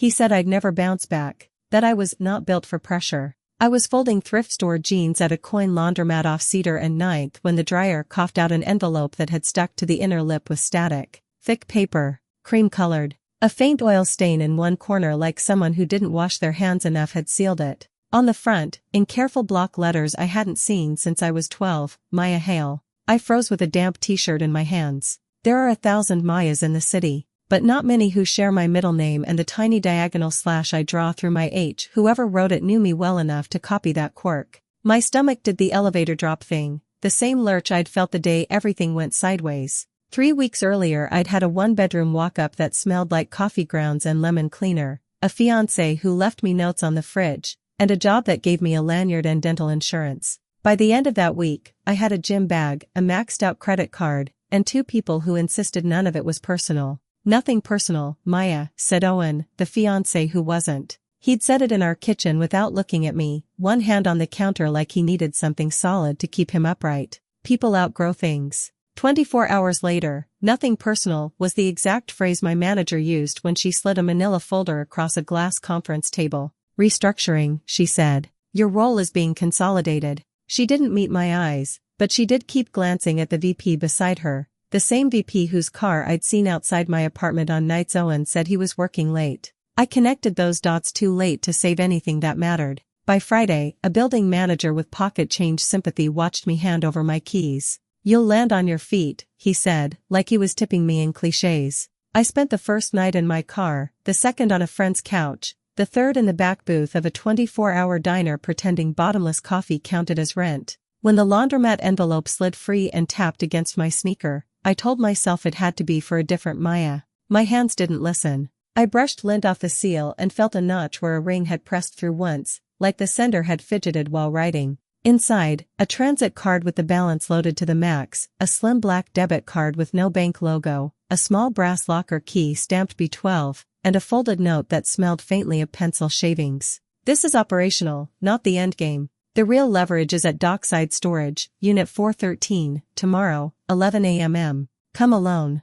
He said I'd never bounce back, that I was not built for pressure. I was folding thrift store jeans at a coin laundromat off Cedar and Ninth when the dryer coughed out an envelope that had stuck to the inner lip with static. Thick paper, cream-colored. A faint oil stain in one corner like someone who didn't wash their hands enough had sealed it. On the front, in careful block letters I hadn't seen since I was 12, Maya Hale. I froze with a damp t-shirt in my hands. There are 1,000 Mayas in the city, but not many who share my middle name and the tiny diagonal slash I draw through my H. Whoever wrote it knew me well enough to copy that quirk. My stomach did the elevator drop thing, the same lurch I'd felt the day everything went sideways. 3 weeks earlier I'd had a one-bedroom walk-up that smelled like coffee grounds and lemon cleaner, a fiancé who left me notes on the fridge, and a job that gave me a lanyard and dental insurance. By the end of that week, I had a gym bag, a maxed-out credit card, and 2 people who insisted none of it was personal. Nothing personal, Maya, said Owen, the fiancé who wasn't. He'd said it in our kitchen without looking at me, one hand on the counter like he needed something solid to keep him upright. People outgrow things. 24 hours later, nothing personal was the exact phrase my manager used when she slid a manila folder across a glass conference table. Restructuring, she said. Your role is being consolidated. She didn't meet my eyes, but she did keep glancing at the VP beside her, the same VP whose car I'd seen outside my apartment on nights Owen said he was working late. I connected those dots too late to save anything that mattered. By Friday, a building manager with pocket change sympathy watched me hand over my keys. You'll land on your feet, he said, like he was tipping me in clichés. I spent the first night in my car, the second on a friend's couch, the third in the back booth of a 24-hour diner pretending bottomless coffee counted as rent. When the laundromat envelope slid free and tapped against my sneaker, I told myself it had to be for a different Maya. My hands didn't listen. I brushed lint off the seal and felt a notch where a ring had pressed through once, like the sender had fidgeted while writing. Inside, a transit card with the balance loaded to the max, a slim black debit card with no bank logo, a small brass locker key stamped B12, and a folded note that smelled faintly of pencil shavings. This is operational, not the endgame. The real leverage is at Dockside Storage, Unit 413, tomorrow, 11 a.m. Come alone.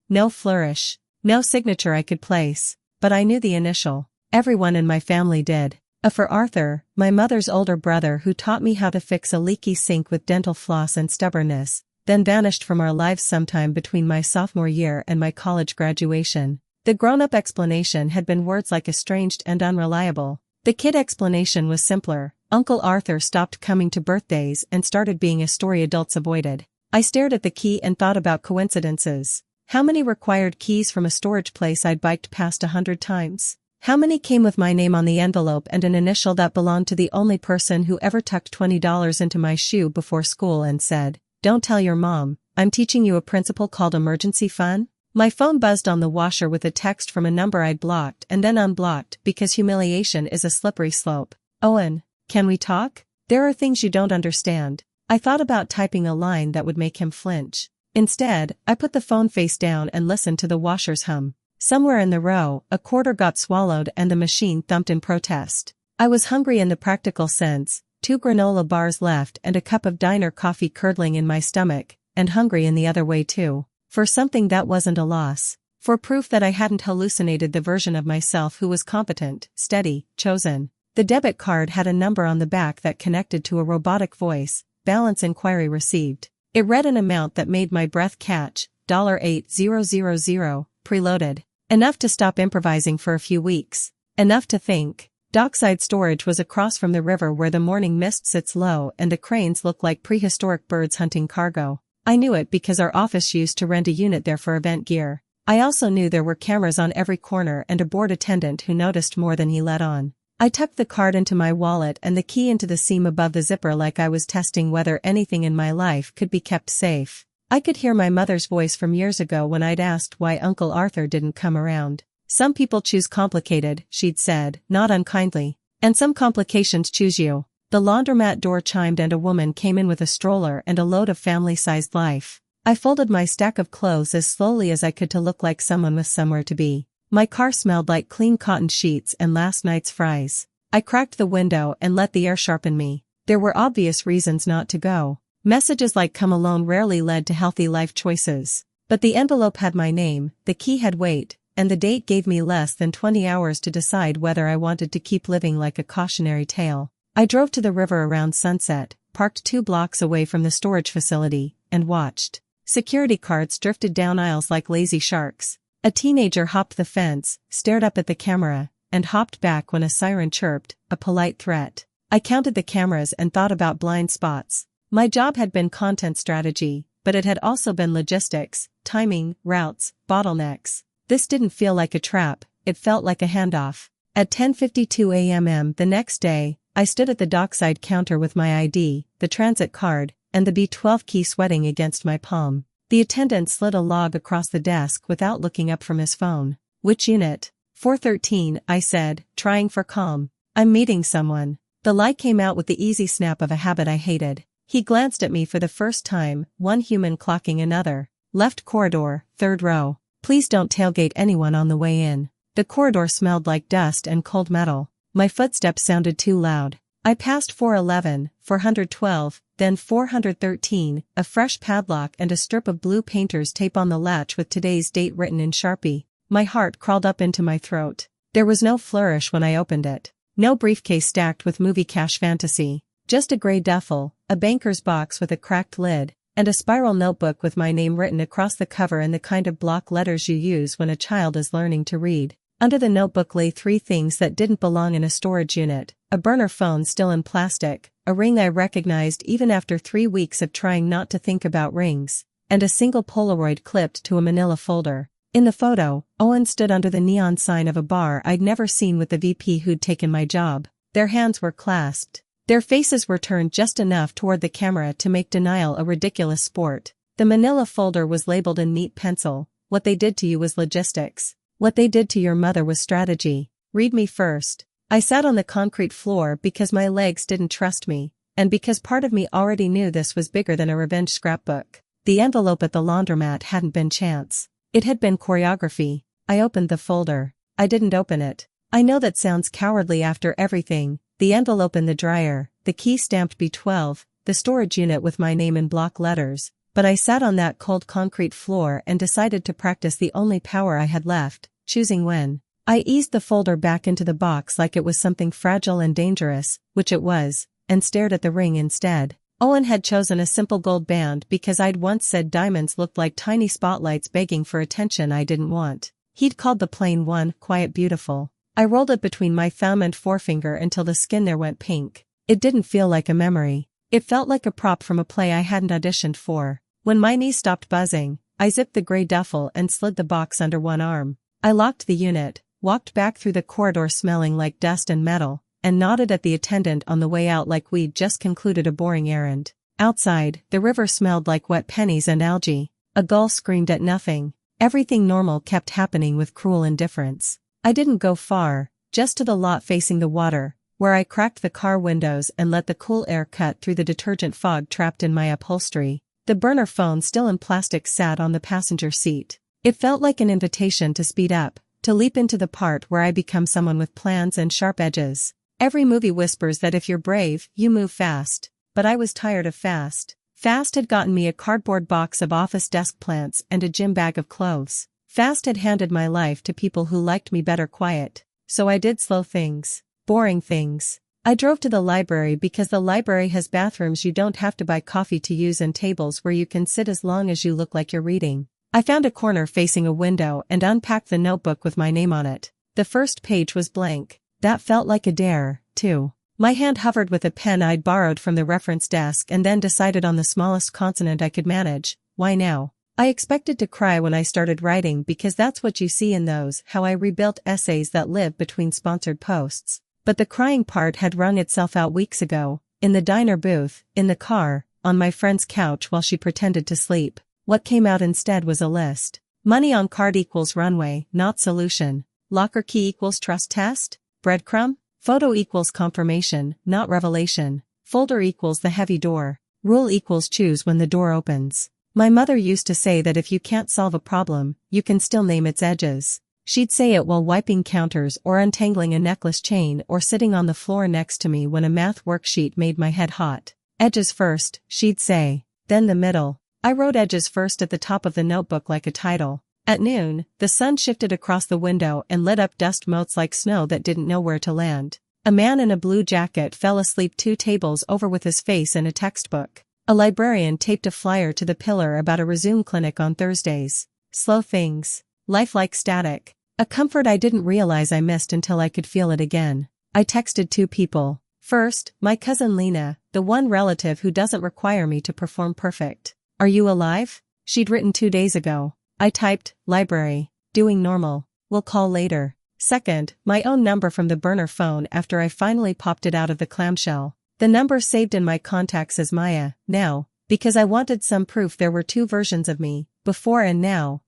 No flourish. No signature I could place, but I knew the initial. Everyone in my family did. A for Arthur, my mother's older brother who taught me how to fix a leaky sink with dental floss and stubbornness, then vanished from our lives sometime between my sophomore year and my college graduation. The grown-up explanation had been words like estranged and unreliable. The kid explanation was simpler. Uncle Arthur stopped coming to birthdays and started being a story adults avoided. I stared at the key and thought about coincidences. How many required keys from a storage place I'd biked past 100 times? How many came with my name on the envelope and an initial that belonged to the only person who ever tucked $20 into my shoe before school and said, "Don't tell your mom, I'm teaching you a principle called emergency fun"? My phone buzzed on the washer with a text from a number I'd blocked and then unblocked because humiliation is a slippery slope. Owen, can we talk? There are things you don't understand. I thought about typing a line that would make him flinch. Instead, I put the phone face down and listened to the washer's hum. Somewhere in the row, a quarter got swallowed and the machine thumped in protest. I was hungry in the practical sense, 2 granola bars left and a cup of diner coffee curdling in my stomach, and hungry in the other way too. For something that wasn't a loss. For proof that I hadn't hallucinated the version of myself who was competent, steady, chosen. The debit card had a number on the back that connected to a robotic voice, balance inquiry received. It read an amount that made my breath catch, $8,000, preloaded. Enough to stop improvising for a few weeks. Enough to think. Dockside Storage was across from the river where the morning mist sits low and the cranes look like prehistoric birds hunting cargo. I knew it because our office used to rent a unit there for event gear. I also knew there were cameras on every corner and a board attendant who noticed more than he let on. I tucked the card into my wallet and the key into the seam above the zipper like I was testing whether anything in my life could be kept safe. I could hear my mother's voice from years ago when I'd asked why Uncle Arthur didn't come around. Some people choose complicated, she'd said, not unkindly. And some complications choose you. The laundromat door chimed and a woman came in with a stroller and a load of family-sized life. I folded my stack of clothes as slowly as I could to look like someone with somewhere to be. My car smelled like clean cotton sheets and last night's fries. I cracked the window and let the air sharpen me. There were obvious reasons not to go. Messages like "come alone" rarely led to healthy life choices. But the envelope had my name, the key had weight, and the date gave me less than 20 hours to decide whether I wanted to keep living like a cautionary tale. I drove to the river around sunset, parked 2 blocks away from the storage facility, and watched. Security carts drifted down aisles like lazy sharks. A teenager hopped the fence, stared up at the camera, and hopped back when a siren chirped, a polite threat. I counted the cameras and thought about blind spots. My job had been content strategy, but it had also been logistics, timing, routes, bottlenecks. This didn't feel like a trap, it felt like a handoff. At 10:52 a.m. the next day, I stood at the dockside counter with my ID, the transit card, and the B12 key sweating against my palm. The attendant slid a log across the desk without looking up from his phone. "Which unit?" "413, I said, trying for calm. "I'm meeting someone." The lie came out with the easy snap of a habit I hated. He glanced at me for the first time, one human clocking another. "Left corridor, 3rd row. Please don't tailgate anyone on the way in." The corridor smelled like dust and cold metal. My footsteps sounded too loud. I passed 411, 412, then 413, a fresh padlock and a strip of blue painter's tape on the latch with today's date written in Sharpie. My heart crawled up into my throat. There was no flourish when I opened it. No briefcase stacked with movie cash fantasy. Just a gray duffel, a banker's box with a cracked lid, and a spiral notebook with my name written across the cover in the kind of block letters you use when a child is learning to read. Under the notebook lay 3 things that didn't belong in a storage unit: a burner phone still in plastic, a ring I recognized even after 3 weeks of trying not to think about rings, and a single Polaroid clipped to a manila folder. In the photo, Owen stood under the neon sign of a bar I'd never seen with the VP who'd taken my job. Their hands were clasped. Their faces were turned just enough toward the camera to make denial a ridiculous sport. The manila folder was labeled in neat pencil. "What they did to you was logistics. What they did to your mother was strategy. Read me first." I sat on the concrete floor because my legs didn't trust me, and because part of me already knew this was bigger than a revenge scrapbook. The envelope at the laundromat hadn't been chance. It had been choreography. I opened the folder. I didn't open it. I know that sounds cowardly after everything. The envelope in the dryer, the key stamped B12, the storage unit with my name in block letters, but I sat on that cold concrete floor and decided to practice the only power I had left, choosing when. I eased the folder back into the box like it was something fragile and dangerous, which it was, and stared at the ring instead. Owen had chosen a simple gold band because I'd once said diamonds looked like tiny spotlights begging for attention I didn't want. He'd called the plain one, quiet beautiful. I rolled it between my thumb and forefinger until the skin there went pink. It didn't feel like a memory. It felt like a prop from a play I hadn't auditioned for. When my knee stopped buzzing, I zipped the gray duffel and slid the box under one arm. I locked the unit, walked back through the corridor smelling like dust and metal, and nodded at the attendant on the way out like we'd just concluded a boring errand. Outside, the river smelled like wet pennies and algae. A gull screamed at nothing. Everything normal kept happening with cruel indifference. I didn't go far, just to the lot facing the water, where I cracked the car windows and let the cool air cut through the detergent fog trapped in my upholstery. The burner phone still in plastic sat on the passenger seat. It felt like an invitation to speed up, to leap into the part where I become someone with plans and sharp edges. Every movie whispers that if you're brave, you move fast. But I was tired of fast. Fast had gotten me a cardboard box of office desk plants and a gym bag of clothes. Fast had handed my life to people who liked me better quiet. So I did slow things. Boring things. I drove to the library because the library has bathrooms you don't have to buy coffee to use and tables where you can sit as long as you look like you're reading. I found a corner facing a window and unpacked the notebook with my name on it. The first page was blank. That felt like a dare, too. My hand hovered with a pen I'd borrowed from the reference desk and then decided on the smallest consonant I could manage. Why now? I expected to cry when I started writing because that's what you see in those how I rebuilt essays that live between sponsored posts. But the crying part had wrung itself out weeks ago, in the diner booth, in the car, on my friend's couch while she pretended to sleep. What came out instead was a list. Money on card equals runway, not solution. Locker key equals trust test? Breadcrumb? Photo equals confirmation, not revelation. Folder equals the heavy door. Rule equals choose when the door opens. My mother used to say that if you can't solve a problem, you can still name its edges. She'd say it while wiping counters or untangling a necklace chain or sitting on the floor next to me when a math worksheet made my head hot. Edges first, she'd say. Then the middle. I wrote edges first at the top of the notebook like a title. At noon, the sun shifted across the window and lit up dust motes like snow that didn't know where to land. A man in a blue jacket fell asleep 2 tables over with his face in a textbook. A librarian taped a flyer to the pillar about a resume clinic on Thursdays. Slow things. Life like static. A comfort I didn't realize I missed until I could feel it again. I texted 2 people. First, my cousin Lena, the one relative who doesn't require me to perform perfect. Are you alive? She'd written 2 days ago. I typed, library. Doing normal. We'll call later. Second, my own number from the burner phone after I finally popped it out of the clamshell. The number saved in my contacts as Maya, now, because I wanted some proof there were 2 versions of me, before and now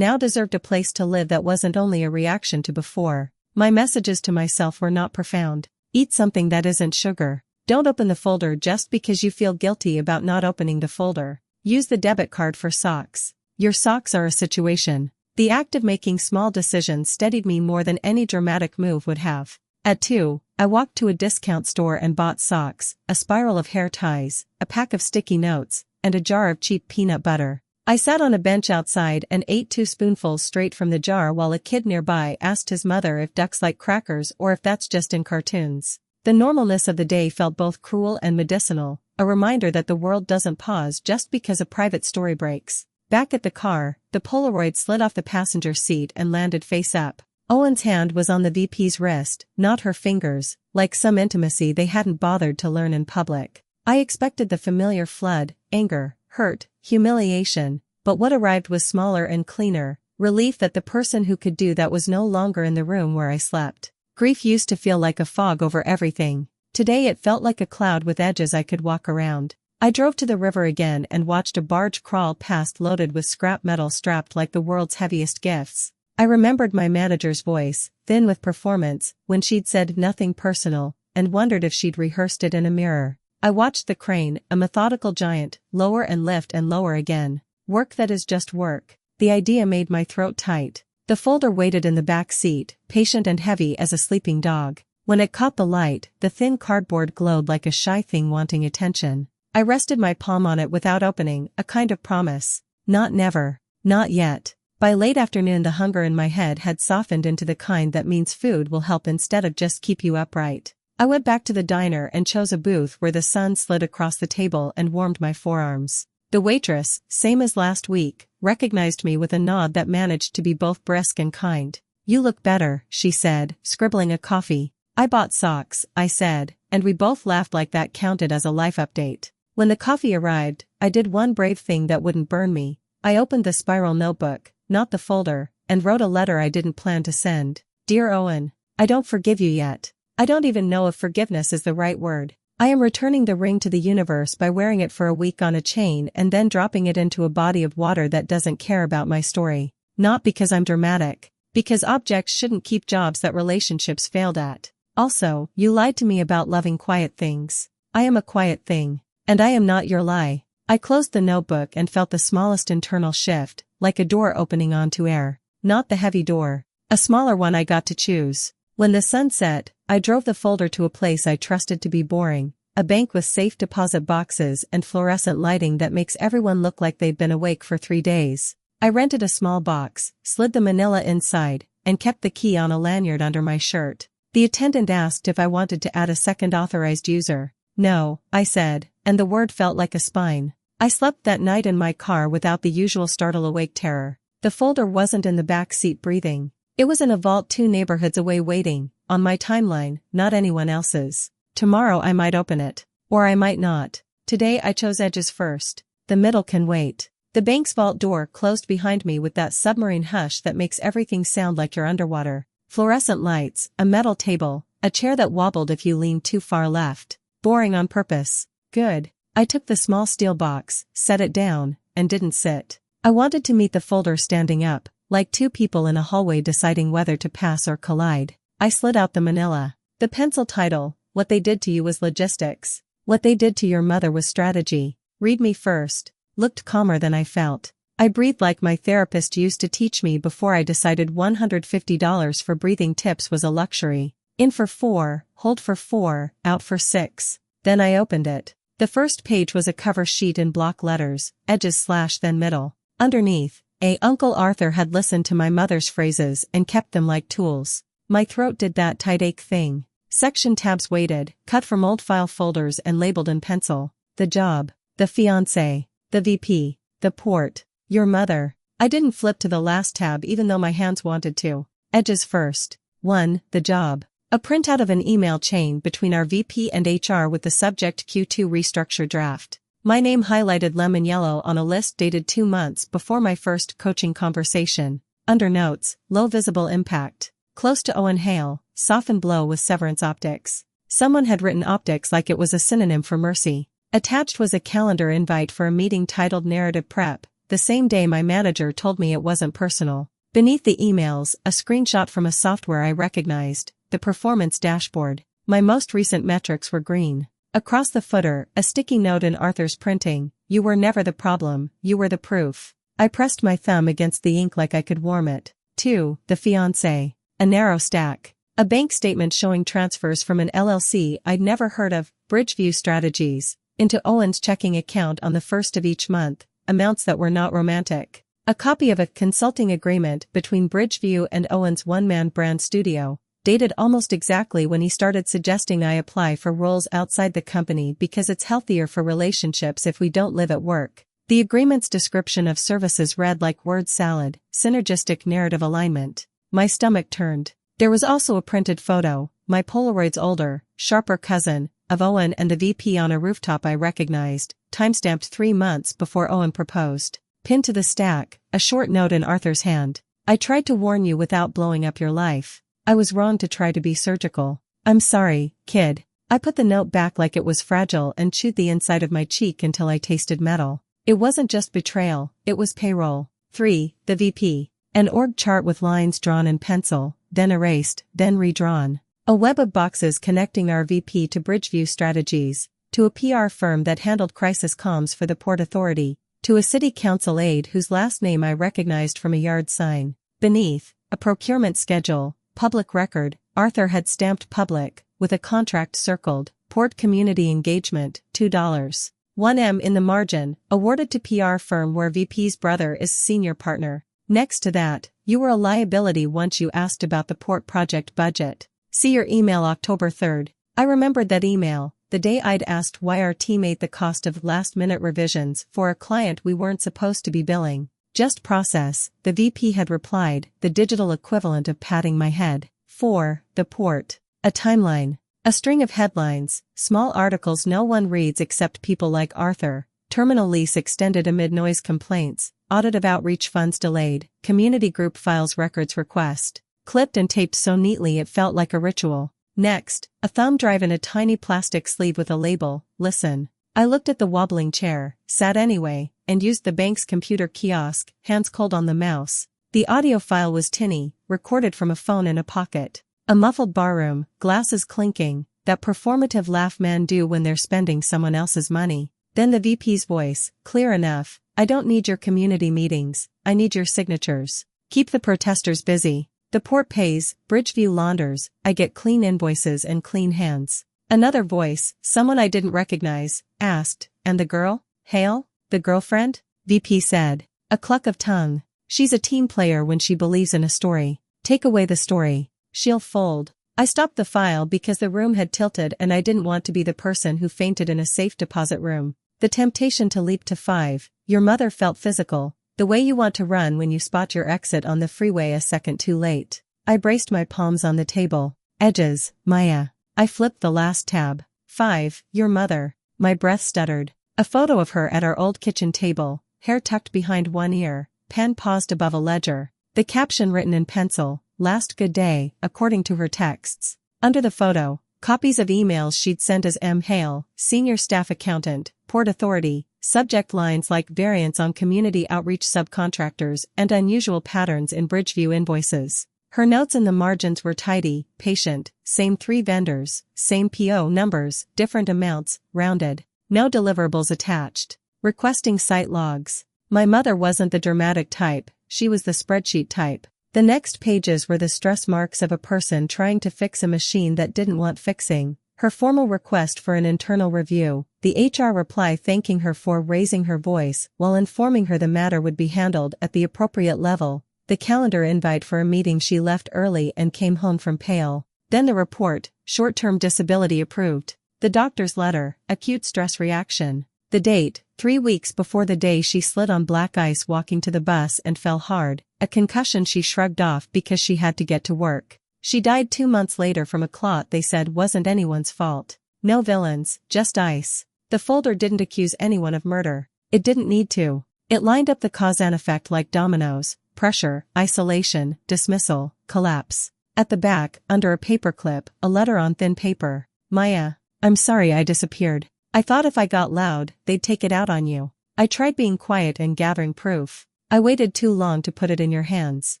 deserved a place to live that wasn't only a reaction to before. My messages to myself were not profound. Eat something that isn't sugar. Don't open the folder just because you feel guilty about not opening the folder. Use the debit card for socks. Your socks are a situation. The act of making small decisions steadied me more than any dramatic move would have. At 2, I walked to a discount store and bought socks, a spiral of hair ties, a pack of sticky notes, and a jar of cheap peanut butter. I sat on a bench outside and ate 2 spoonfuls straight from the jar while a kid nearby asked his mother if ducks like crackers or if that's just in cartoons. The normalness of the day felt both cruel and medicinal, a reminder that the world doesn't pause just because a private story breaks. Back at the car, the Polaroid slid off the passenger seat and landed face up. Owen's hand was on the VP's wrist, not her fingers, like some intimacy they hadn't bothered to learn in public. I expected the familiar flood, anger, hurt, humiliation, but what arrived was smaller and cleaner, relief that the person who could do that was no longer in the room where I slept. Grief used to feel like a fog over everything. Today it felt like a cloud with edges I could walk around. I drove to the river again and watched a barge crawl past loaded with scrap metal strapped like the world's heaviest gifts. I remembered my manager's voice, thin with performance, when she'd said nothing personal, and wondered if she'd rehearsed it in a mirror. I watched the crane, a methodical giant, lower and lift and lower again. Work that is just work. The idea made my throat tight. The folder waited in the back seat, patient and heavy as a sleeping dog. When it caught the light, the thin cardboard glowed like a shy thing wanting attention. I rested my palm on it without opening, a kind of promise. Not never. Not yet. By late afternoon the hunger in my head had softened into the kind that means food will help instead of just keep you upright. I went back to the diner and chose a booth where the sun slid across the table and warmed my forearms. The waitress, same as last week, recognized me with a nod that managed to be both brisk and kind. You look better, she said, scribbling a coffee. I bought socks, I said, and we both laughed like that counted as a life update. When the coffee arrived, I did one brave thing that wouldn't burn me. I opened the spiral notebook, not the folder, and wrote a letter I didn't plan to send. Dear Owen, I don't forgive you yet. I don't even know if forgiveness is the right word. I am returning the ring to the universe by wearing it for a week on a chain and then dropping it into a body of water that doesn't care about my story. Not because I'm dramatic. Because objects shouldn't keep jobs that relationships failed at. Also, you lied to me about loving quiet things. I am a quiet thing. And I am not your lie. I closed the notebook and felt the smallest internal shift, like a door opening onto air. Not the heavy door. A smaller one I got to choose. When the sun set, I drove the folder to a place I trusted to be boring, a bank with safe deposit boxes and fluorescent lighting that makes everyone look like they've been awake for 3 days. I rented a small box, slid the manila inside, and kept the key on a lanyard under my shirt. The attendant asked if I wanted to add a second authorized user. No, I said, and the word felt like a spine. I slept that night in my car without the usual startle-awake terror. The folder wasn't in the back seat breathing. It was in a vault 2 neighborhoods away waiting, on my timeline, not anyone else's. Tomorrow I might open it. Or I might not. Today I chose edges first. The middle can wait. The bank's vault door closed behind me with that submarine hush that makes everything sound like you're underwater. Fluorescent lights, a metal table, a chair that wobbled if you leaned too far left. Boring on purpose. Good. I took the small steel box, set it down, and didn't sit. I wanted to meet the folder standing up, like 2 people in a hallway deciding whether to pass or collide. I slid out the manila. The pencil title, What They Did to You was logistics. What They Did to Your Mother was strategy. Read me first. Looked calmer than I felt. I breathed like my therapist used to teach me before I decided $150 for breathing tips was a luxury. In for 4, hold for 4, out for 6. Then I opened it. The first page was a cover sheet in block letters, edges slash then middle. Underneath, Uncle Arthur had listened to my mother's phrases and kept them like tools. My throat did that tight ache thing. Section tabs waited, cut from old file folders and labeled in pencil. The job. The fiancé. The VP. The port. Your mother. I didn't flip to the last tab even though my hands wanted to. Edges first. 1. The job. A printout of an email chain between our VP and HR with the subject Q2 restructure draft. My name highlighted lemon yellow on a list dated 2 months before my first coaching conversation. Under notes, low visible impact. Close to Owen Hale, soften blow with severance optics. Someone had written optics like it was a synonym for mercy. Attached was a calendar invite for a meeting titled Narrative Prep, the same day my manager told me it wasn't personal. Beneath the emails, a screenshot from a software I recognized, the performance dashboard. My most recent metrics were green. Across the footer, a sticky note in Arthur's printing, you were never the problem, you were the proof. I pressed my thumb against the ink like I could warm it. 2. The fiancé. A narrow stack. A bank statement showing transfers from an LLC I'd never heard of, Bridgeview Strategies, into Owen's checking account on the first of each month, amounts that were not romantic. A copy of a consulting agreement between Bridgeview and Owen's one-man brand studio, dated almost exactly when he started suggesting I apply for roles outside the company because it's healthier for relationships if we don't live at work. The agreement's description of services read like word salad, synergistic narrative alignment. My stomach turned. There was also a printed photo, my Polaroid's older, sharper cousin, of Owen and the VP on a rooftop I recognized, timestamped 3 months before Owen proposed. Pinned to the stack, a short note in Arthur's hand. I tried to warn you without blowing up your life. I was wrong to try to be surgical. I'm sorry, kid. I put the note back like it was fragile and chewed the inside of my cheek until I tasted metal. It wasn't just betrayal, it was payroll. 3. The VP. An org chart with lines drawn in pencil, then erased, then redrawn. A web of boxes connecting our VP to Bridgeview Strategies, to a PR firm that handled crisis comms for the Port Authority, to a city council aide whose last name I recognized from a yard sign. Beneath, a procurement schedule, public record, Arthur had stamped public, with a contract circled, Port Community Engagement, $2. 1M in the margin, awarded to PR firm where VP's brother is senior partner. Next to that, you were a liability once you asked about the port project budget. See your email October 3rd. I remembered that email, the day I'd asked why our team ate the cost of last-minute revisions for a client we weren't supposed to be billing. Just process, the VP had replied, the digital equivalent of patting my head. 4. The port. A timeline. A string of headlines, small articles no one reads except people like Arthur. Terminal lease extended amid noise complaints, audit of outreach funds delayed, community group files records request. Clipped and taped so neatly it felt like a ritual. Next, a thumb drive in a tiny plastic sleeve with a label, listen. I looked at the wobbling chair, sat anyway, and used the bank's computer kiosk, hands cold on the mouse. The audio file was tinny, recorded from a phone in a pocket. A muffled barroom, glasses clinking, that performative laugh men do when they're spending someone else's money. Then the VP's voice, clear enough, I don't need your community meetings, I need your signatures. Keep the protesters busy. The port pays, Bridgeview launders, I get clean invoices and clean hands. Another voice, someone I didn't recognize, asked, and the girl? Hale? The girlfriend? VP said. A cluck of tongue. She's a team player when she believes in a story. Take away the story. She'll fold. I stopped the file because the room had tilted and I didn't want to be the person who fainted in a safe deposit room. The temptation to leap to 5. Your mother felt physical. The way you want to run when you spot your exit on the freeway a second too late. I braced my palms on the table. Edges, Maya. I flipped the last tab. 5. Your mother. My breath stuttered. A photo of her at our old kitchen table, hair tucked behind one ear, pen paused above a ledger. The caption written in pencil, last good day, according to her texts. Under the photo, copies of emails she'd sent as M. Hale, senior staff accountant, Port Authority, subject lines like variance on community outreach subcontractors and unusual patterns in Bridgeview invoices. Her notes in the margins were tidy, patient, same 3 vendors, same PO numbers, different amounts, rounded. No deliverables attached. Requesting site logs. My mother wasn't the dramatic type, she was the spreadsheet type. The next pages were the stress marks of a person trying to fix a machine that didn't want fixing. Her formal request for an internal review, the HR reply thanking her for raising her voice while informing her the matter would be handled at the appropriate level, the calendar invite for a meeting she left early and came home from Pale. Then the report, short-term disability approved. The doctor's letter, acute stress reaction. The date, 3 weeks before the day she slid on black ice walking to the bus and fell hard, a concussion she shrugged off because she had to get to work. She died 2 months later from a clot they said wasn't anyone's fault. No villains, just ice. The folder didn't accuse anyone of murder. It didn't need to. It lined up the cause and effect like dominoes: pressure, isolation, dismissal, collapse. At the back, under a paperclip, a letter on thin paper. Maya, I'm sorry I disappeared. I thought if I got loud, they'd take it out on you. I tried being quiet and gathering proof. I waited too long to put it in your hands.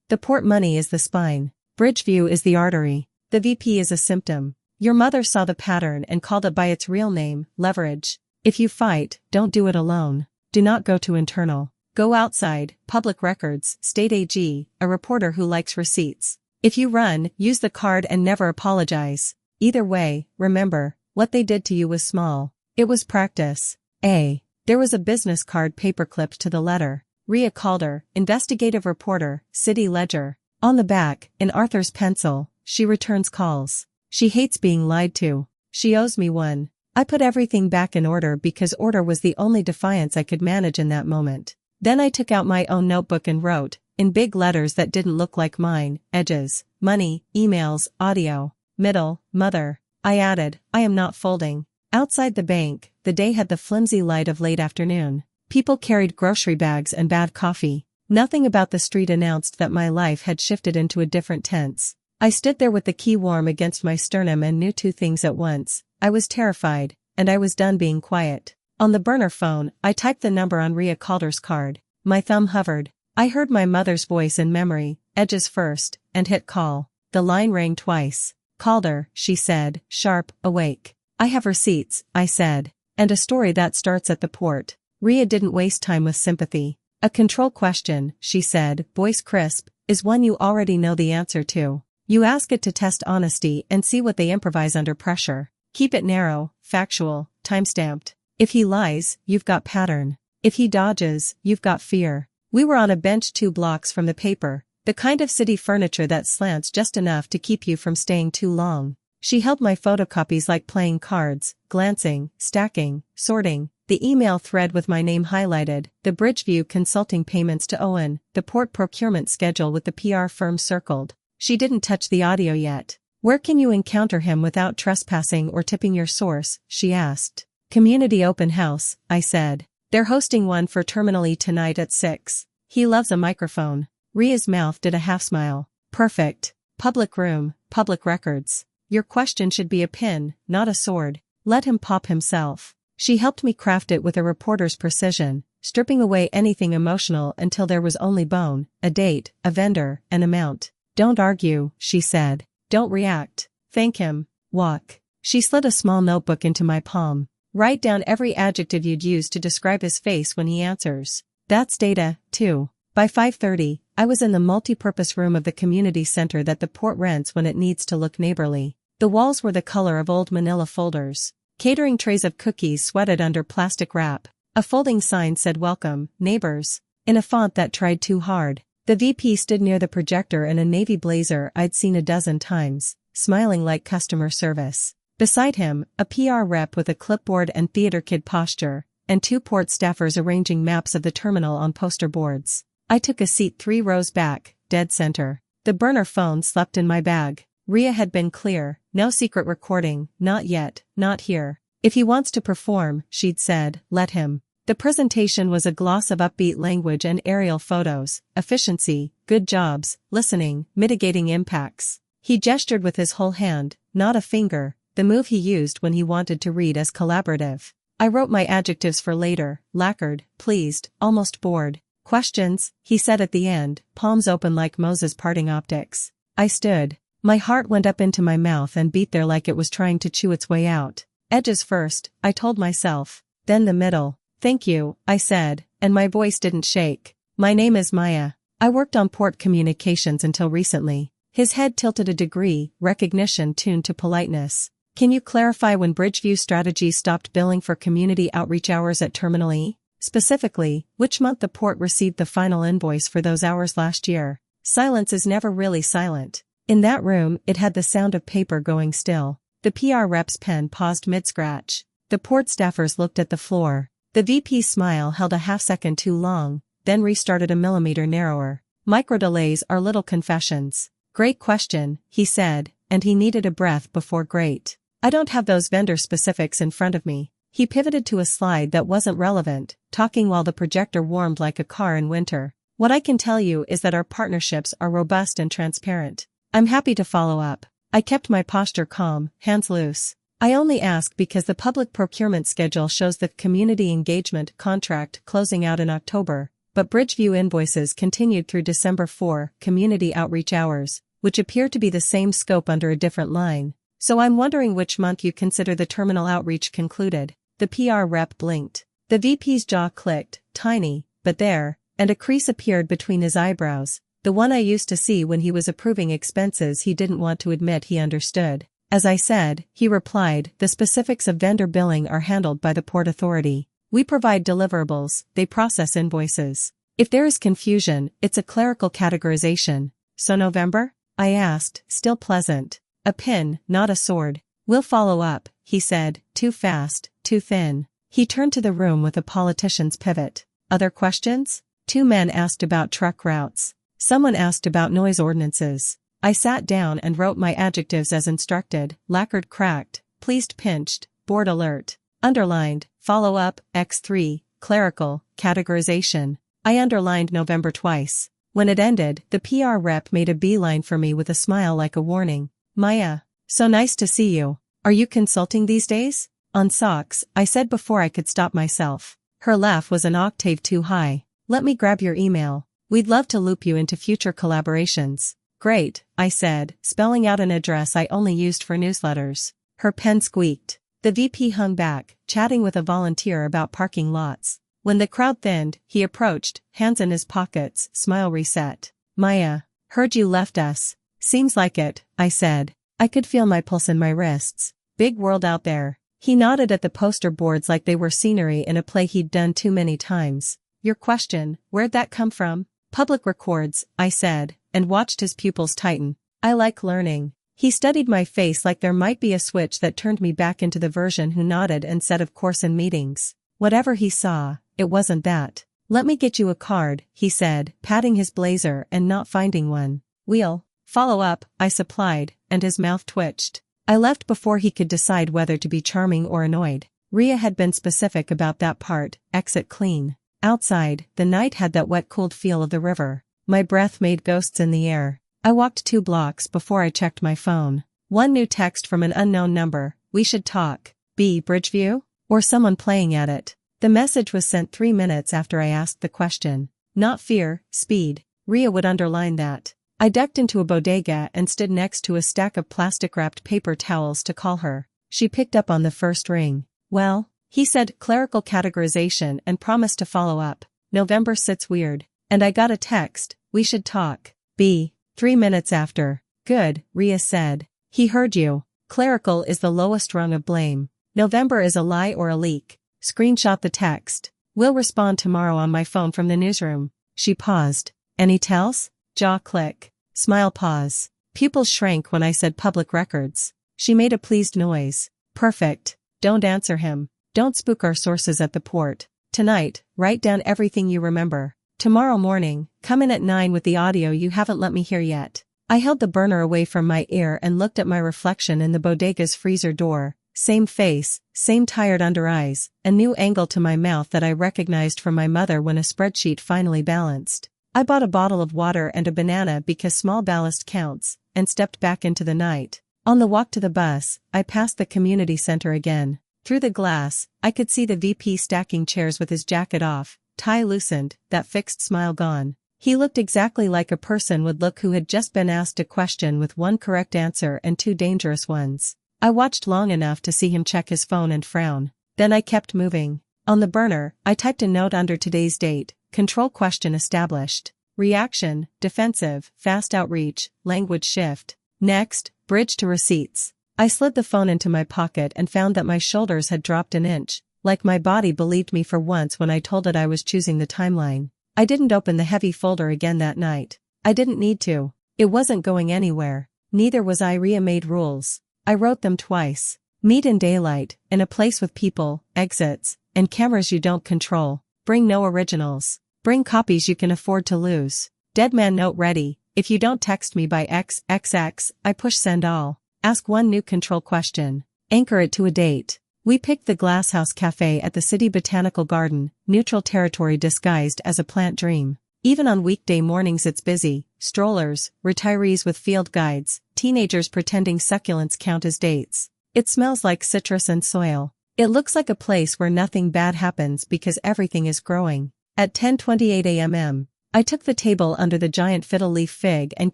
The portemonnaie is the spine. Bridgeview is the artery. The VP is a symptom. Your mother saw the pattern and called it by its real name, leverage. If you fight, don't do it alone. Do not go to internal. Go outside, public records, state AG, a reporter who likes receipts. If you run, use the card and never apologize. Either way, remember, what they did to you was small. It was practice. There was a business card paperclipped to the letter. Rhea Calder, investigative reporter, City Ledger. On the back, in Arthur's pencil, she returns calls. She hates being lied to. She owes me one. I put everything back in order because order was the only defiance I could manage in that moment. Then I took out my own notebook and wrote, in big letters that didn't look like mine, edges, money, emails, audio, middle, mother. I added, I am not folding. Outside the bank, the day had the flimsy light of late afternoon. People carried grocery bags and bad coffee. Nothing about the street announced that my life had shifted into a different tense. I stood there with the key warm against my sternum and knew two things at once. I was terrified, and I was done being quiet. On the burner phone, I typed the number on Rhea Calder's card. My thumb hovered. I heard my mother's voice in memory, edges first, and hit call. The line rang twice. Calder, she said, sharp, awake. I have receipts, I said. And a story that starts at the port. Rhea didn't waste time with sympathy. A control question, she said, voice crisp, is one you already know the answer to. You ask it to test honesty and see what they improvise under pressure. Keep it narrow, factual, time-stamped. If he lies, you've got pattern. If he dodges, you've got fear. We were on a bench 2 blocks from the paper, the kind of city furniture that slants just enough to keep you from staying too long. She held my photocopies like playing cards, glancing, stacking, sorting, the email thread with my name highlighted, the Bridgeview consulting payments to Owen, the port procurement schedule with the PR firm circled. She didn't touch the audio yet. Where can you encounter him without trespassing or tipping your source? She asked. Community open house, I said. They're hosting one for Terminal E tonight at 6. He loves a microphone. Rhea's mouth did a half smile. Perfect. Public room, public records. Your question should be a pin, not a sword. Let him pop himself. She helped me craft it with a reporter's precision, stripping away anything emotional until there was only bone, a date, a vendor, an amount. Don't argue, she said. Don't react. Thank him. Walk. She slid a small notebook into my palm. Write down every adjective you'd use to describe his face when he answers. That's data, too. By 5:30, I was in the multi-purpose room of the community center that the port rents when it needs to look neighborly. The walls were the color of old manila folders. Catering trays of cookies sweated under plastic wrap. A folding sign said welcome, neighbors, in a font that tried too hard. The VP stood near the projector in a navy blazer I'd seen a dozen times, smiling like customer service. Beside him, a PR rep with a clipboard and theater kid posture, and 2 port staffers arranging maps of the terminal on poster boards. I took a seat 3 rows back, dead center. The burner phone slept in my bag. Rhea had been clear, no secret recording, not yet, not here. If he wants to perform, she'd said, let him. The presentation was a gloss of upbeat language and aerial photos, efficiency, good jobs, listening, mitigating impacts. He gestured with his whole hand, not a finger, the move he used when he wanted to read as collaborative. I wrote my adjectives for later, lacquered, pleased, almost bored. Questions, he said at the end, palms open like Moses parting optics. I stood. My heart went up into my mouth and beat there like it was trying to chew its way out. Edges first, I told myself. Then the middle. Thank you, I said, and my voice didn't shake. My name is Maya. I worked on port communications until recently. His head tilted a degree, recognition tuned to politeness. Can you clarify when Bridgeview Strategies stopped billing for community outreach hours at Terminal E? Specifically, which month the port received the final invoice for those hours last year? Silence is never really silent. In that room, it had the sound of paper going still. The PR rep's pen paused mid-scratch. The port staffers looked at the floor. The VP's smile held a half-second too long, then restarted a millimeter narrower. Micro-delays are little confessions. Great question, he said, and he needed a breath before great. I don't have those vendor specifics in front of me. He pivoted to a slide that wasn't relevant, talking while the projector warmed like a car in winter. What I can tell you is that our partnerships are robust and transparent. I'm happy to follow up. I kept my posture calm, hands loose. I only ask because the public procurement schedule shows the community engagement contract closing out in October, but Bridgeview invoices continued through December 4, community outreach hours, which appear to be the same scope under a different line. So I'm wondering which month you consider the terminal outreach concluded. The PR rep blinked. The VP's jaw clicked, tiny, but there, and a crease appeared between his eyebrows. The one I used to see when he was approving expenses he didn't want to admit he understood. As I said, he replied, the specifics of vendor billing are handled by the Port Authority. We provide deliverables, they process invoices. If there is confusion, it's a clerical categorization. So November? I asked, still pleasant. A pin, not a sword. We'll follow up, he said, too fast, too thin. He turned to the room with a politician's pivot. Other questions? 2 men asked about truck routes. Someone asked about noise ordinances. I sat down and wrote my adjectives as instructed, lacquered cracked, pleased pinched, bored alert, underlined, follow up, X3, clerical, categorization. I underlined November twice. When it ended, the PR rep made a beeline for me with a smile like a warning. Maya, so nice to see you. Are you consulting these days? On socks, I said before I could stop myself. Her laugh was an octave too high. Let me grab your email. We'd love to loop you into future collaborations. Great, I said, spelling out an address I only used for newsletters. Her pen squeaked. The VP hung back, chatting with a volunteer about parking lots. When the crowd thinned, he approached, hands in his pockets, smile reset. Maya, heard you left us. Seems like it, I said. I could feel my pulse in my wrists. Big world out there. He nodded at the poster boards like they were scenery in a play he'd done too many times. Your question, where'd that come from? Public records, I said, and watched his pupils tighten. I like learning. He studied my face like there might be a switch that turned me back into the version who nodded and said of course in meetings. Whatever he saw, it wasn't that. Let me get you a card, he said, patting his blazer and not finding one. We'll follow up, I supplied, and his mouth twitched. I left before he could decide whether to be charming or annoyed. Rhea had been specific about that part, exit clean. Outside, the night had that wet cooled feel of the river. My breath made ghosts in the air. I walked 2 blocks before I checked my phone. One new text from an unknown number, we should talk. B. Bridgeview? Or someone playing at it. The message was sent 3 minutes after I asked the question. Not fear, speed. Rhea would underline that. I ducked into a bodega and stood next to a stack of plastic-wrapped paper towels to call her. She picked up on the first ring. Well, he said clerical categorization and promised to follow up. November sits weird. And I got a text, we should talk. B. 3 minutes after. Good, Rhea said. He heard you. Clerical is the lowest rung of blame. November is a lie or a leak. Screenshot the text. We'll respond tomorrow on my phone from the newsroom. She paused. Any tells? Jaw click. Smile pause. Pupils shrank when I said public records. She made a pleased noise. Perfect. Don't answer him. Don't spook our sources at the port. Tonight, write down everything you remember. Tomorrow morning, come in at 9 with the audio you haven't let me hear yet. I held the burner away from my ear and looked at my reflection in the bodega's freezer door. Same face, same tired under eyes, a new angle to my mouth that I recognized from my mother when a spreadsheet finally balanced. I bought a bottle of water and a banana because small ballast counts, and stepped back into the night. On the walk to the bus, I passed the community center again. Through the glass, I could see the VP stacking chairs with his jacket off, tie loosened, that fixed smile gone. He looked exactly like a person would look who had just been asked a question with 1 correct answer and 2 dangerous ones. I watched long enough to see him check his phone and frown. Then I kept moving. On the burner, I typed a note under today's date, control question established. Reaction, defensive, fast outreach, language shift. Next, bridge to receipts. I slid the phone into my pocket and found that my shoulders had dropped an inch, like my body believed me for once when I told it I was choosing the timeline. I didn't open the heavy folder again that night. I didn't need to. It wasn't going anywhere. Neither was Ria made rules. I wrote them twice. Meet in daylight, in a place with people, exits, and cameras you don't control. Bring no originals. Bring copies you can afford to lose. Dead man note ready. If you don't text me by XXX, I push send all. Ask one new control question. Anchor it to a date. We picked the Glasshouse Cafe at the City Botanical Garden, neutral territory disguised as a plant dream. Even on weekday mornings it's busy. Strollers, retirees with field guides, teenagers pretending succulents count as dates. It smells like citrus and soil. It looks like a place where nothing bad happens because everything is growing. At 10:28 a.m. I took the table under the giant fiddle leaf fig and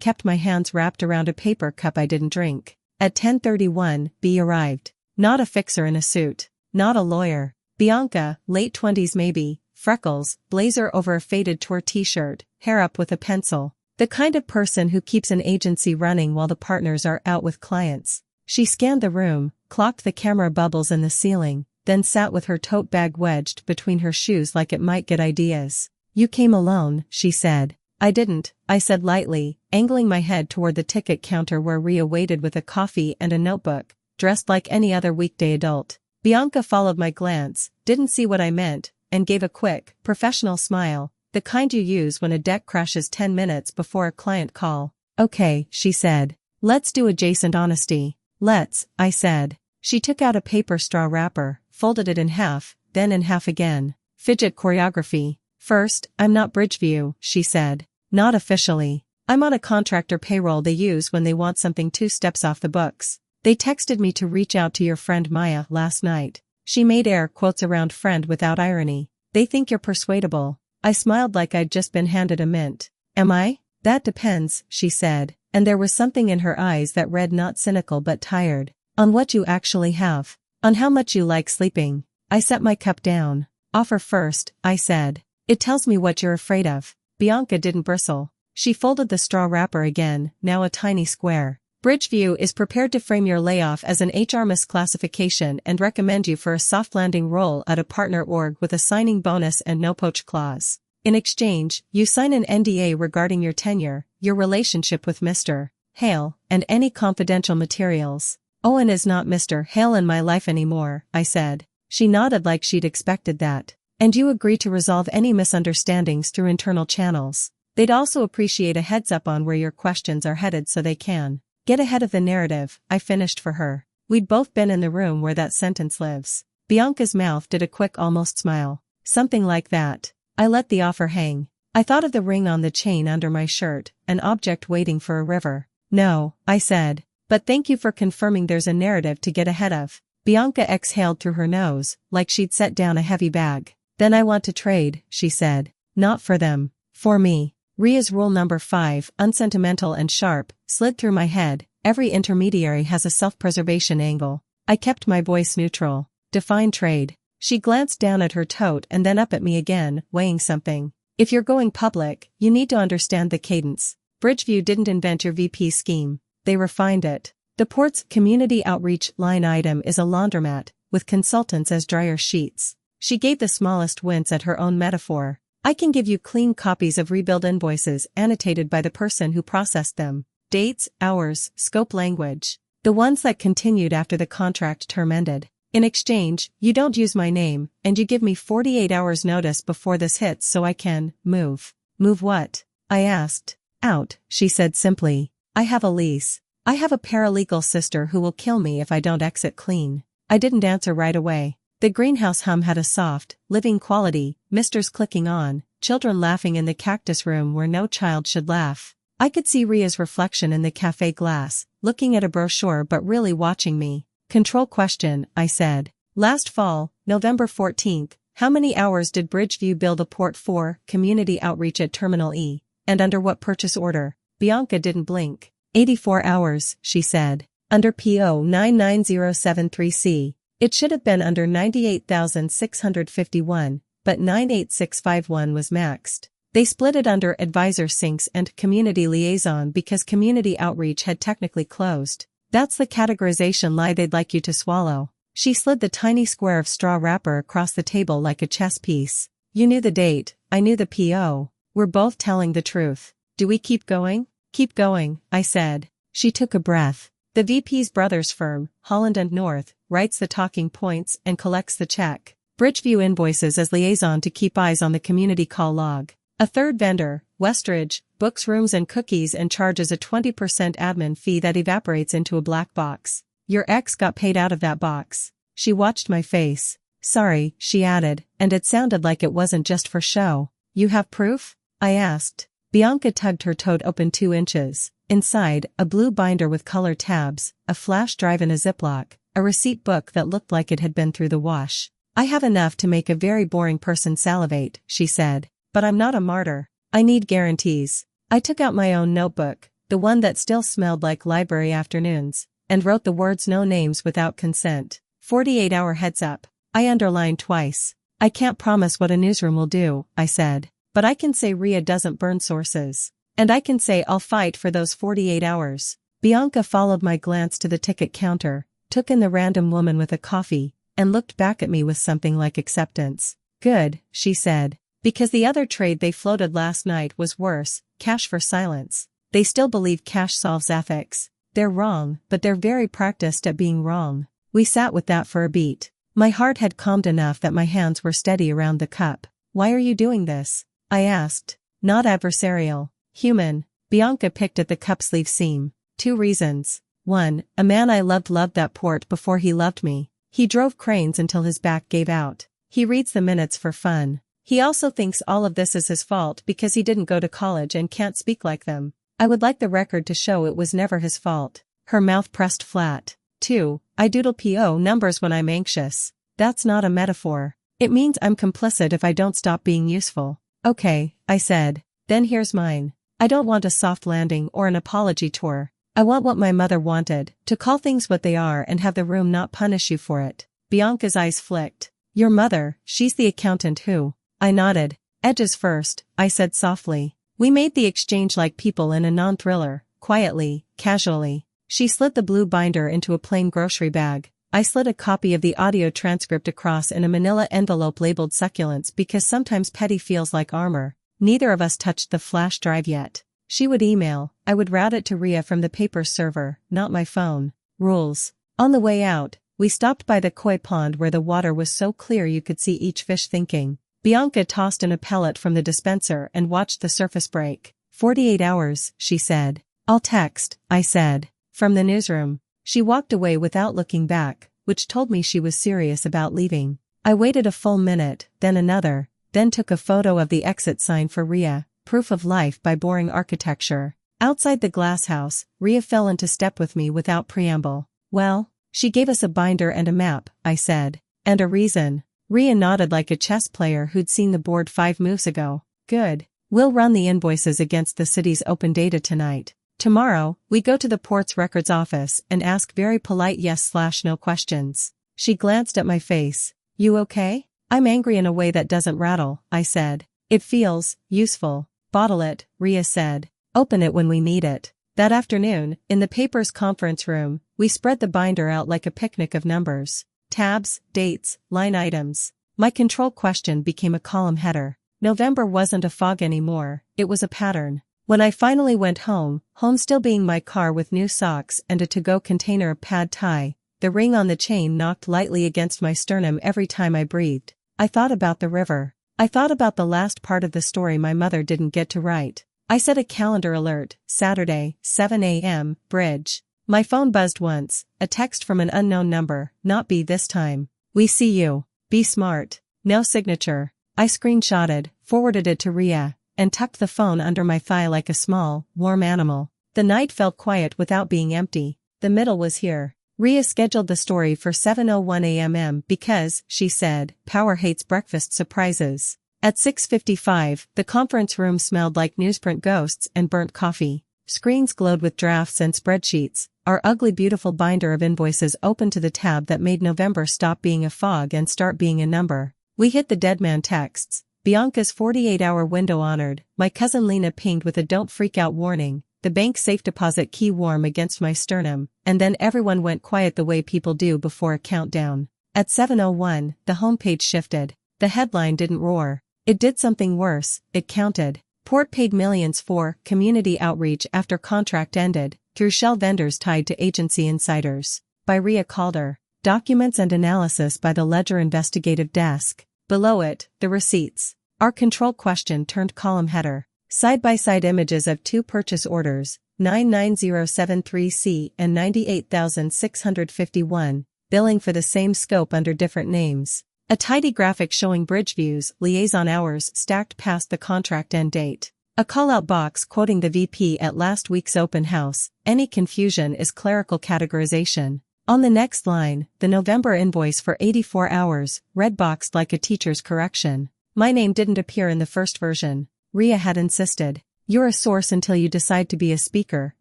kept my hands wrapped around a paper cup I didn't drink. At 10:31, B arrived. Not a fixer in a suit. Not a lawyer. Bianca, late 20s maybe, freckles, blazer over a faded tour t-shirt, hair up with a pencil. The kind of person who keeps an agency running while the partners are out with clients. She scanned the room, clocked the camera bubbles in the ceiling, then sat with her tote bag wedged between her shoes like it might get ideas. You came alone, she said. I didn't, I said lightly, angling my head toward the ticket counter where Ria waited with a coffee and a notebook, dressed like any other weekday adult. Bianca followed my glance, didn't see what I meant, and gave a quick, professional smile, the kind you use when a deck crashes 10 minutes before a client call. Okay, she said. Let's do adjacent honesty. Let's, I said. She took out a paper straw wrapper, folded it in half, then in half again. Fidget choreography. First, I'm not Bridgeview, she said. Not officially. I'm on a contractor payroll they use when they want something 2 steps off the books. They texted me to reach out to your friend Maya last night. She made air quotes around friend without irony. They think you're persuadable. I smiled like I'd just been handed a mint. Am I? That depends, she said, and there was something in her eyes that read not cynical but tired. On what you actually have. On how much you like sleeping. I set my cup down. Offer first, I said. It tells me what you're afraid of. Bianca didn't bristle. She folded the straw wrapper again, now a tiny square. Bridgeview is prepared to frame your layoff as an HR misclassification and recommend you for a soft landing role at a partner org with a signing bonus and no poach clause. In exchange, you sign an NDA regarding your tenure, your relationship with Mr. Hale, and any confidential materials. Owen is not Mr. Hale in my life anymore, I said. She nodded like she'd expected that. And you agree to resolve any misunderstandings through internal channels. They'd also appreciate a heads up on where your questions are headed so they can get ahead of the narrative, I finished for her. We'd both been in the room where that sentence lives. Bianca's mouth did a quick almost smile. Something like that. I let the offer hang. I thought of the ring on the chain under my shirt, an object waiting for a river. No, I said. But thank you for confirming there's a narrative to get ahead of. Bianca exhaled through her nose, like she'd set down a heavy bag. Then I want to trade, she said. Not for them. For me. Ria's rule number 5, unsentimental and sharp, slid through my head. Every intermediary has a self-preservation angle. I kept my voice neutral. Define trade. She glanced down at her tote and then up at me again, weighing something. If you're going public, you need to understand the cadence. Bridgeview didn't invent your VP scheme. They refined it. The port's community outreach line item is a laundromat, with consultants as dryer sheets. She gave the smallest wince at her own metaphor. I can give you clean copies of rebuild invoices annotated by the person who processed them. Dates, hours, scope language. The ones that continued after the contract term ended. In exchange, you don't use my name, and you give me 48 hours notice before this hits so I can move. Move what? I asked. Out, she said simply. I have a lease. I have a paralegal sister who will kill me if I don't exit clean. I didn't answer right away. The greenhouse hum had a soft, living quality, misters clicking on, children laughing in the cactus room where no child should laugh. I could see Ria's reflection in the cafe glass, looking at a brochure but really watching me. Control question, I said. Last fall, November 14th, how many hours did Bridgeview bill the port for community outreach at Terminal E, and under what purchase order? Bianca didn't blink. 84 hours, she said. Under PO 99073C. It should have been under 98,651, but 98651 was maxed. They split it under Advisor Sinks and Community Liaison because Community Outreach had technically closed. That's the categorization lie they'd like you to swallow. She slid the tiny square of straw wrapper across the table like a chess piece. You knew the date, I knew the PO. We're both telling the truth. Do we keep going? Keep going, I said. She took a breath. The VP's brother's firm, Holland and North, writes the talking points and collects the check. Bridgeview invoices as liaison to keep eyes on the community call log. A third vendor, Westridge, books rooms and cookies and charges a 20% admin fee that evaporates into a black box. Your ex got paid out of that box. She watched my face. Sorry, she added, and it sounded like it wasn't just for show. You have proof? I asked. Bianca tugged her tote open 2 inches. Inside, a blue binder with color tabs, a flash drive in a Ziploc, a receipt book that looked like it had been through the wash. I have enough to make a very boring person salivate, she said. But I'm not a martyr. I need guarantees. I took out my own notebook, the one that still smelled like library afternoons, and wrote the words no names without consent. 48-hour heads up. I underlined twice. I can't promise what a newsroom will do, I said. But I can say Rhea doesn't burn sources. And I can say I'll fight for those 48 hours. Bianca followed my glance to the ticket counter, took in the random woman with a coffee, and looked back at me with something like acceptance. Good, she said. Because the other trade they floated last night was worse, cash for silence. They still believe cash solves ethics. They're wrong, but they're very practiced at being wrong. We sat with that for a beat. My heart had calmed enough that my hands were steady around the cup. Why are you doing this? I asked. Not adversarial. Human. Bianca picked at the cup sleeve seam. 2 reasons. 1. A man I loved that port before he loved me. He drove cranes until his back gave out. He reads the minutes for fun. He also thinks all of this is his fault because he didn't go to college and can't speak like them. I would like the record to show it was never his fault. Her mouth pressed flat. 2. I doodle PO numbers when I'm anxious. That's not a metaphor. It means I'm complicit if I don't stop being useful. Okay, I said. Then here's mine. I don't want a soft landing or an apology tour. I want what my mother wanted, to call things what they are and have the room not punish you for it. Bianca's eyes flicked. Your mother, she's the accountant who. I nodded. Edges first, I said softly. We made the exchange like people in a non-thriller, quietly, casually. She slid the blue binder into a plain grocery bag. I slid a copy of the audio transcript across in a manila envelope labeled succulents because sometimes petty feels like armor. Neither of us touched the flash drive yet. She would email, I would route it to Rhea from the paper's server, not my phone. Rules. On the way out, we stopped by the koi pond where the water was so clear you could see each fish thinking. Bianca tossed in a pellet from the dispenser and watched the surface break. 48 hours, she said. I'll text, I said. From the newsroom. She walked away without looking back, which told me she was serious about leaving. I waited a full minute, then another, then took a photo of the exit sign for Rhea, proof of life by boring architecture. Outside the glass house, Rhea fell into step with me without preamble. Well, she gave us a binder and a map, I said. And a reason. Rhea nodded like a chess player who'd seen the board 5 moves ago. Good. We'll run the invoices against the city's open data tonight. Tomorrow, we go to the port's records office and ask very polite yes/no questions. She glanced at my face. You okay? I'm angry in a way that doesn't rattle, I said. It feels useful. Bottle it, Rhea said. Open it when we need it. That afternoon, in the paper's conference room, we spread the binder out like a picnic of numbers. Tabs, dates, line items. My control question became a column header. November wasn't a fog anymore, it was a pattern. When I finally went home still being my car with new socks and a to-go container of pad thai, the ring on the chain knocked lightly against my sternum every time I breathed. I thought about the river. I thought about the last part of the story my mother didn't get to write. I set a calendar alert, Saturday, 7 a.m., bridge. My phone buzzed once, a text from an unknown number, not B this time. We see you. Be smart. No signature. I screenshotted, forwarded it to Rhea, and tucked the phone under my thigh like a small, warm animal. The night felt quiet without being empty. The middle was here. Rhea scheduled the story for 7:01 a.m. because, she said, power hates breakfast surprises. At 6:55, the conference room smelled like newsprint ghosts and burnt coffee. Screens glowed with drafts and spreadsheets. Our ugly beautiful binder of invoices opened to the tab that made November stop being a fog and start being a number. We hit the deadman texts. Bianca's 48-hour window honored. My cousin Lena pinged with a don't freak out warning. the bank safe deposit key warm against my sternum, and then everyone went quiet the way people do before a countdown. At 7:01, the homepage shifted. The headline didn't roar. It did something worse, it counted. Port paid millions for community outreach after contract ended, through shell vendors tied to agency insiders. By Rhea Calder. Documents and analysis by the Ledger Investigative Desk. Below it, the receipts. Our control question turned column header. Side-by-side images of two purchase orders, 99073C and 98,651, billing for the same scope under different names. A tidy graphic showing bridge views, liaison hours stacked past the contract end date. A call-out box quoting the VP at last week's open house, any confusion is clerical categorization. On the next line, the November invoice for 84 hours, red boxed like a teacher's correction. My name didn't appear in the first version. Rhea had insisted. You're a source until you decide to be a speaker,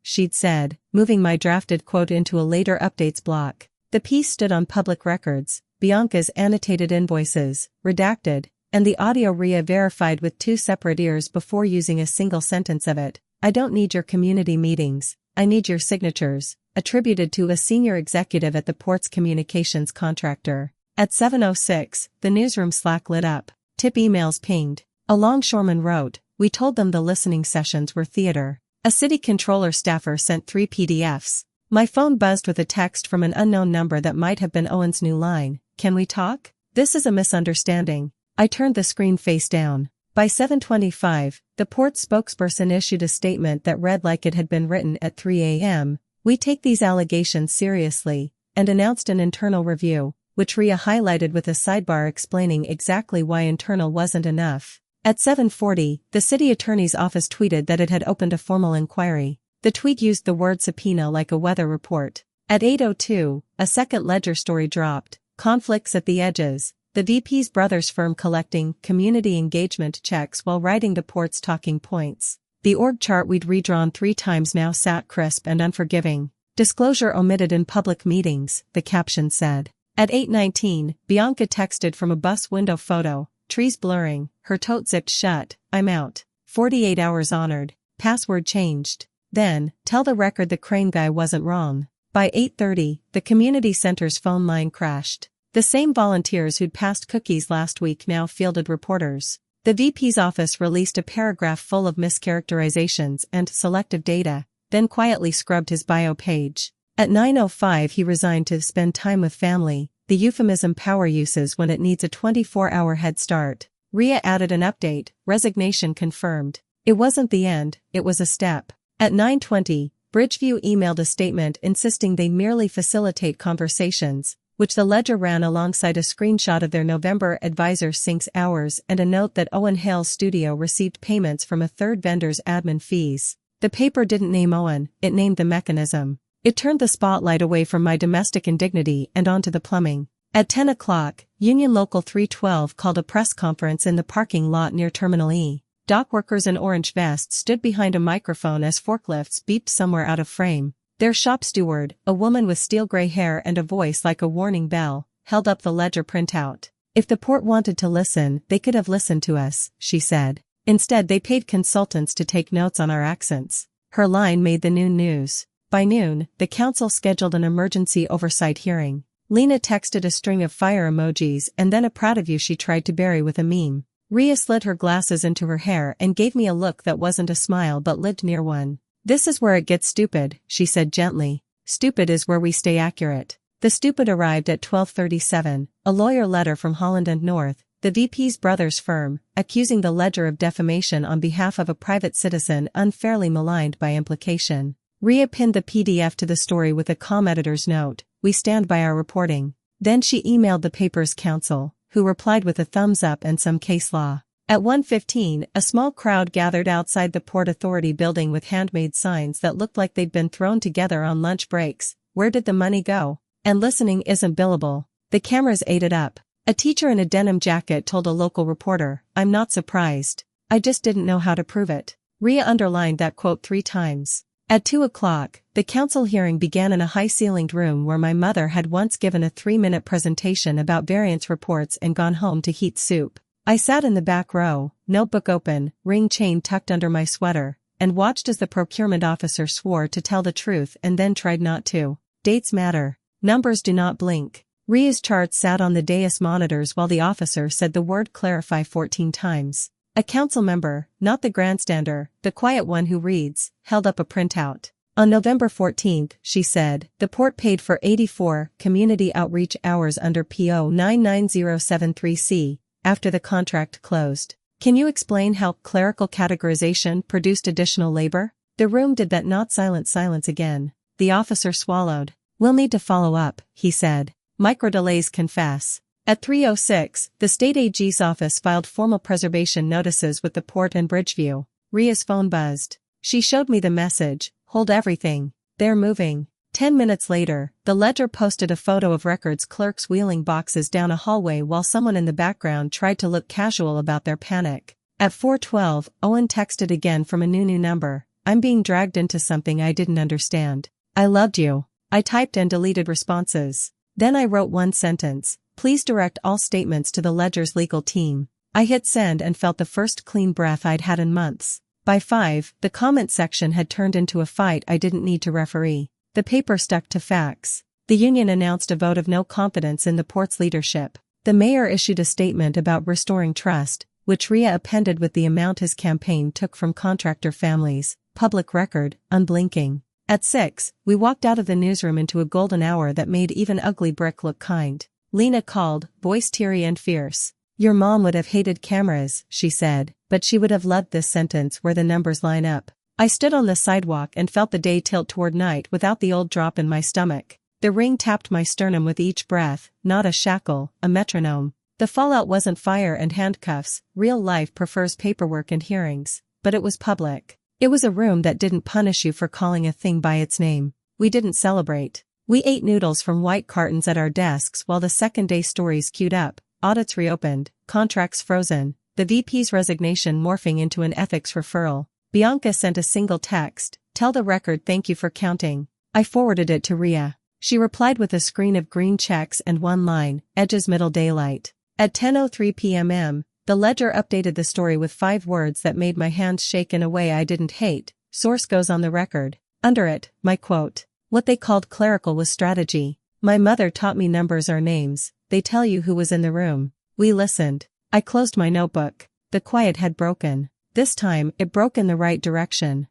she'd said, moving my drafted quote into a later updates block. The piece stood on public records, Bianca's annotated invoices, redacted, and the audio Rhea verified with two separate ears before using a single sentence of it. I don't need your community meetings, I need your signatures, attributed to a senior executive at the port's communications contractor. At 7:06, the newsroom Slack lit up. Tip emails pinged. A longshoreman wrote, we told them the listening sessions were theater. A city controller staffer sent 3 PDFs. My phone buzzed with a text from an unknown number that might have been Owen's new line. Can we talk? This is a misunderstanding. I turned the screen face down. By 7:25, the port spokesperson issued a statement that read like it had been written at 3 a.m. We take these allegations seriously, and announced an internal review, which Rhea highlighted with a sidebar explaining exactly why internal wasn't enough. At 7:40, the city attorney's office tweeted that it had opened a formal inquiry. The tweet used the word subpoena like a weather report. At 8:02, a second Ledger story dropped, conflicts at the edges, the VP's brother's firm collecting community engagement checks while writing the port's talking points. The org chart we'd redrawn 3 times now sat crisp and unforgiving. Disclosure omitted in public meetings, the caption said. At 8:19, Bianca texted from a bus window photo, trees blurring, her tote zipped shut, I'm out. 48 hours honored, password changed. Then, tell the record the crane guy wasn't wrong. By 8:30, the community center's phone line crashed. The same volunteers who'd passed cookies last week now fielded reporters. The VP's office released a paragraph full of mischaracterizations and selective data, then quietly scrubbed his bio page. At 9:05 he resigned to spend time with family, the euphemism power uses when it needs a 24-hour head start. Rhea added an update, resignation confirmed. It wasn't the end, it was a step. At 9:20, Bridgeview emailed a statement insisting they merely facilitate conversations, which the Ledger ran alongside a screenshot of their November advisor syncs hours and a note that Owen Hale's studio received payments from a third vendor's admin fees. The paper didn't name Owen, it named the mechanism. It turned the spotlight away from my domestic indignity and onto the plumbing. At 10 o'clock, Union Local 312 called a press conference in the parking lot near Terminal E. Dock workers in orange vests stood behind a microphone as forklifts beeped somewhere out of frame. Their shop steward, a woman with steel gray hair and a voice like a warning bell, held up the Ledger printout. If the port wanted to listen, they could have listened to us, she said. Instead they paid consultants to take notes on our accents. Her line made the noon news. By noon, the council scheduled an emergency oversight hearing. Lena texted a string of fire emojis and then a proud of you she tried to bury with a meme. Rhea slid her glasses into her hair and gave me a look that wasn't a smile but lived near one. This is where it gets stupid, she said gently. Stupid is where we stay accurate. The stupid arrived at 12:37, a lawyer letter from Holland and North, the VP's brother's firm, accusing the Ledger of defamation on behalf of a private citizen unfairly maligned by implication. Rhea pinned the PDF to the story with a comm editor's note, we stand by our reporting. Then she emailed the paper's counsel, who replied with a thumbs up and some case law. At 1:15, a small crowd gathered outside the Port Authority building with handmade signs that looked like they'd been thrown together on lunch breaks. Where did the money go? And listening isn't billable. The cameras ate it up. A teacher in a denim jacket told a local reporter, I'm not surprised. I just didn't know how to prove it. Rhea underlined that quote 3 times. At 2 o'clock, the council hearing began in a high-ceilinged room where my mother had once given a 3-minute presentation about variance reports and gone home to heat soup. I sat in the back row, notebook open, ring chain tucked under my sweater, and watched as the procurement officer swore to tell the truth and then tried not to. Dates matter. Numbers do not blink. Ria's charts sat on the dais monitors while the officer said the word clarify 14 times. A council member, not the grandstander, the quiet one who reads, held up a printout. On November 14, she said, the port paid for 84 community outreach hours under PO 99073C after the contract closed. Can you explain how clerical categorization produced additional labor? The room did that not silence again. The officer swallowed. We'll need to follow up, he said. Micro delays confess. At 3:06, the state AG's office filed formal preservation notices with the port and Bridgeview. Ria's phone buzzed. She showed me the message, hold everything. They're moving. 10 minutes later, the ledger posted a photo of records clerks wheeling boxes down a hallway while someone in the background tried to look casual about their panic. At 4:12, Owen texted again from a new number. I'm being dragged into something I didn't understand. I loved you. I typed and deleted responses. Then I wrote one sentence. Please direct all statements to the ledger's legal team. I hit send and felt the first clean breath I'd had in months. By 5, the comment section had turned into a fight I didn't need to referee. The paper stuck to facts. The union announced a vote of no confidence in the port's leadership. The mayor issued a statement about restoring trust, which Ria appended with the amount his campaign took from contractor families. Public record, unblinking. At 6, we walked out of the newsroom into a golden hour that made even ugly brick look kind. Lena called, voice teary and fierce. Your mom would have hated cameras, she said, but she would have loved this sentence where the numbers line up. I stood on the sidewalk and felt the day tilt toward night without the old drop in my stomach. The ring tapped my sternum with each breath, not a shackle, a metronome. The fallout wasn't fire and handcuffs, real life prefers paperwork and hearings, but it was public. It was a room that didn't punish you for calling a thing by its name. We didn't celebrate. We ate noodles from white cartons at our desks while the second-day stories queued up, audits reopened, contracts frozen, the VP's resignation morphing into an ethics referral. Bianca sent a single text, tell the record thank you for counting. I forwarded it to Ria. She replied with a screen of green checks and one line, edges middle daylight. At 10:03 p.m., the ledger updated the story with 5 words that made my hands shake in a way I didn't hate. Source goes on the record. Under it, my quote. What they called clerical was strategy. My mother taught me numbers are names. They tell you who was in the room. We listened. I closed my notebook. The quiet had broken. This time, it broke in the right direction.